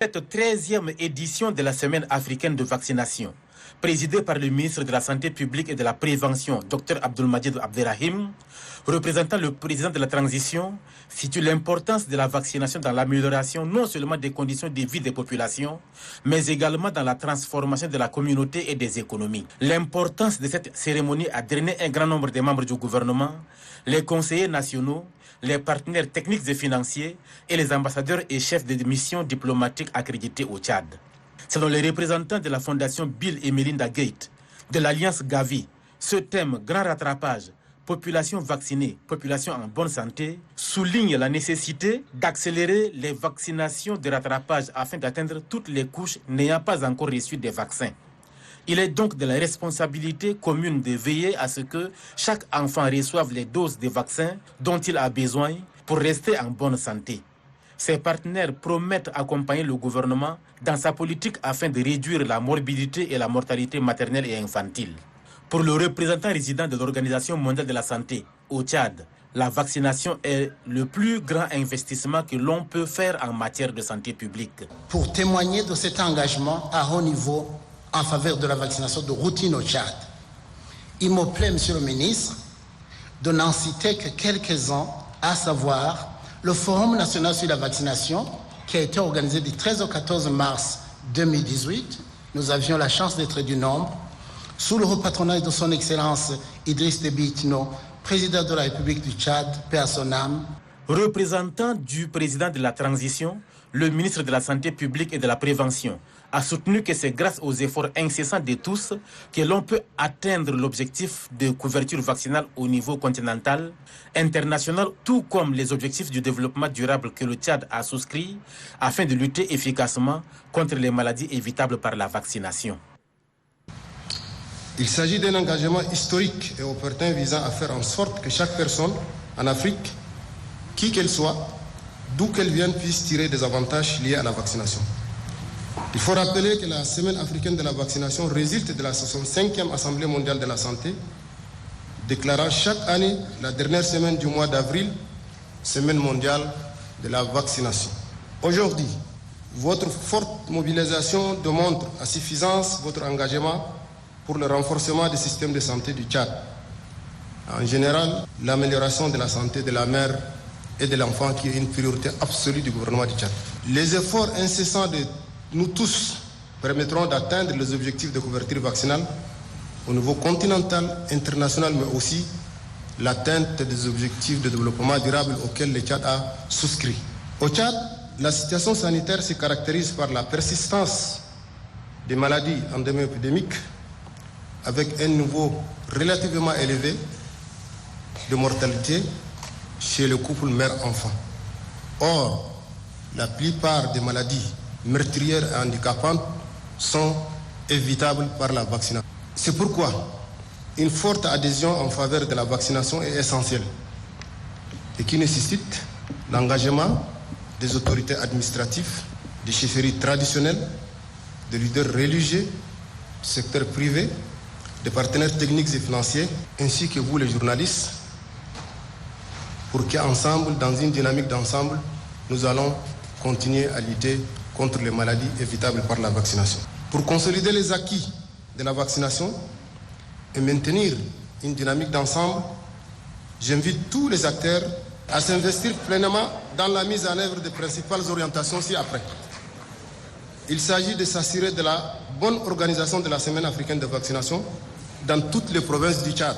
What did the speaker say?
Cette 13e édition de la Semaine africaine de vaccination, présidée par le ministre de la Santé publique et de la Prévention, Dr Abdelmadjid Abderrahim, représentant le président de la transition, situe l'importance de la vaccination dans l'amélioration non seulement des conditions de vie des populations, mais également dans la transformation de la communauté et des économies. L'importance de cette cérémonie a drainé un grand nombre de membres du gouvernement, les conseillers nationaux, les partenaires techniques et financiers et les ambassadeurs et chefs de missions diplomatiques accrédités au Tchad. Selon les représentants de la fondation Bill et Melinda Gates, de l'Alliance Gavi, ce thème grand rattrapage, population vaccinée, population en bonne santé, souligne la nécessité d'accélérer les vaccinations de rattrapage afin d'atteindre toutes les couches n'ayant pas encore reçu des vaccins. Il est donc de la responsabilité commune de veiller à ce que chaque enfant reçoive les doses de vaccins dont il a besoin pour rester en bonne santé. Ses partenaires promettent accompagner le gouvernement dans sa politique afin de réduire la morbidité et la mortalité maternelle et infantile. Pour le représentant résident de l'Organisation mondiale de la santé au Tchad, la vaccination est le plus grand investissement que l'on peut faire en matière de santé publique. Pour témoigner de cet engagement à haut niveau en faveur de la vaccination de routine au Tchad, il me plaît, Monsieur le ministre, de n'en citer que quelques-uns, à savoir le Forum national sur la vaccination qui a été organisé du 13 au 14 mars 2018. Nous avions la chance d'être du nombre, sous le patronage de son Excellence Idriss Déby Itno, président de la République du Tchad, paix à son âme. Représentant du président de la transition, le ministre de la Santé publique et de la Prévention a soutenu que c'est grâce aux efforts incessants de tous que l'on peut atteindre l'objectif de couverture vaccinale au niveau continental, international, tout comme les objectifs du développement durable que le Tchad a souscrits afin de lutter efficacement contre les maladies évitables par la vaccination. Il s'agit d'un engagement historique et opportun visant à faire en sorte que chaque personne en Afrique, qui qu'elle soit, d'où qu'elle vienne, puisse tirer des avantages liés à la vaccination. Il faut rappeler que la Semaine africaine de la vaccination résulte de la 65e Assemblée mondiale de la santé, déclarant chaque année la dernière semaine du mois d'avril, Semaine mondiale de la vaccination. Aujourd'hui, votre forte mobilisation démontre à suffisance votre engagement pour le renforcement des systèmes de santé du Tchad. En général, l'amélioration de la santé de la mère et de l'enfant qui est une priorité absolue du gouvernement du Tchad. Les efforts incessants de nous tous permettront d'atteindre les objectifs de couverture vaccinale au niveau continental, international, mais aussi l'atteinte des objectifs de développement durable auxquels le Tchad a souscrit. Au Tchad, la situation sanitaire se caractérise par la persistance des maladies endémiques avec un niveau relativement élevé de mortalité chez le couple mère-enfant. Or, la plupart des maladies meurtrières et handicapantes sont évitables par la vaccination. C'est pourquoi une forte adhésion en faveur de la vaccination est essentielle et qui nécessite l'engagement des autorités administratives, des chefferies traditionnelles, des leaders religieux, du secteur privé, des partenaires techniques et financiers, ainsi que vous les journalistes, pour qu'ensemble, dans une dynamique d'ensemble, nous allons continuer à lutter contre les maladies évitables par la vaccination. Pour consolider les acquis de la vaccination et maintenir une dynamique d'ensemble, j'invite tous les acteurs à s'investir pleinement dans la mise en œuvre des principales orientations ci-après. Il s'agit de s'assurer de la bonne organisation de la Semaine africaine de vaccination dans toutes les provinces du Tchad.